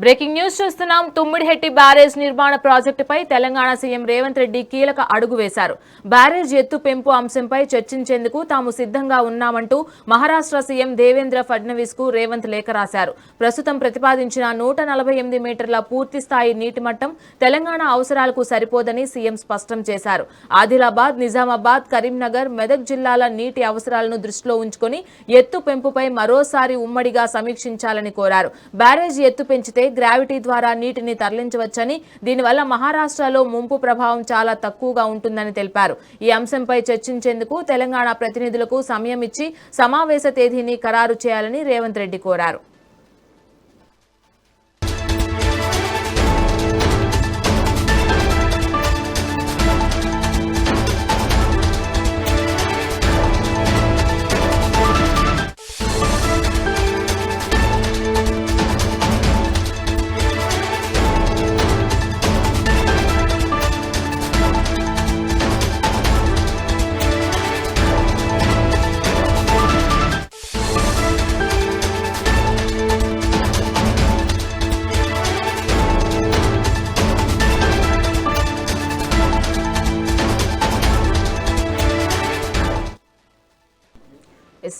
Breaking news చూస్తున్నాం. Tummidihatti barrage నిర్మాణ ప్రాజెక్టుపై తెలంగాణ సీఎం రేవంత్ రెడ్డి కీలక అడుగు వేశారు. బ్యారేజ్ ఎత్తు పెంపు అంశంపై చర్చించేందుకు తాము సిద్ధంగా ఉన్నామంటూ మహారాష్ట్ర సీఎం దేవేంద్ర ఫడ్నవీస్ కు రేవంత్ లేఖ రాశారు. ప్రస్తుతం ప్రతిపాదించిన 148 మీటర్ల పూర్తి స్థాయి నీటి మట్టం తెలంగాణ అవసరాలకు సరిపోదని సీఎం స్పష్టం చేశారు. ఆదిలాబాద్, నిజామాబాద్, కరీంనగర్, మెదక్ జిల్లాల నీటి అవసరాలను దృష్టిలో ఉంచుకొని ఎత్తు పెంపుపై మరోసారి ఉమ్మడిగా సమీక్షించాలని కోరారు. బ్యారేజ్ ఎత్తు పెంచితే గ్రావిటీ ద్వారా నీటిని తరలించవచ్చని, దీనివల్ల మహారాష్ట్రలో ముంపు ప్రభావం చాలా తక్కువగా ఉంటుందని తెలిపారు. ఈ అంశంపై చర్చించేందుకు తెలంగాణ ప్రతినిధులకు సమయం ఇచ్చి సమావేశ తేదీని ఖరారు చేయాలని రేవంత్ రెడ్డి కోరారు.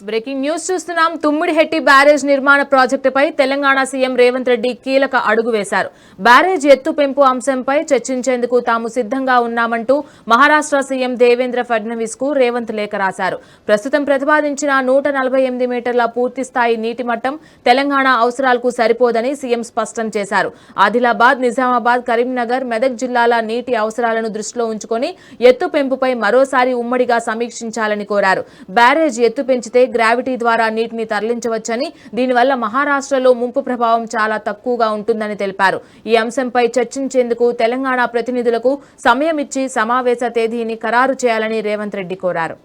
బ్రేకింగ్ న్యూస్ చూస్తున్నాం. తుమ్మిడిహెట్టి బ్యారేజ్ నిర్మాణ ప్రాజెక్టుపై తెలంగాణ సీఎం రేవంత్ రెడ్డి కీలక అడుగు వేశారు. బ్యారేజ్ ఎత్తు పెంపు అంశంపై చర్చించేందుకు తాము సిద్ధంగా ఉన్నామంటూ మహారాష్ట్ర సీఎం దేవేంద్ర ఫడ్నవీస్ కు రేవంత్ లేఖ రాశారు. ప్రస్తుతం ప్రతిపాదించిన 148 మీటర్ల పూర్తి స్థాయి నీటి మట్టం తెలంగాణ అవసరాలకు సరిపోదని సీఎం స్పష్టం చేశారు. ఆదిలాబాద్, నిజామాబాద్, కరీంనగర్, మెదక్ జిల్లాల నీటి అవసరాలను దృష్టిలో ఉంచుకొని ఎత్తు పెంపుపై మరోసారి ఉమ్మడిగా సమీక్షించాలని కోరారు. బ్యారేజ్ ఎత్తు పెంచితే గ్రావిటీ ద్వారా నీటిని తరలించవచ్చని, దీనివల్ల మహారాష్ట్రలో ముంపు ప్రభావం చాలా తక్కువగా ఉంటుందని తెలిపారు. ఈ అంశంపై చర్చించేందుకు తెలంగాణ ప్రతినిధులకు సమయం ఇచ్చి సమావేశ తేదీని ఖరారు చేయాలని రేవంత్ రెడ్డి కోరారు.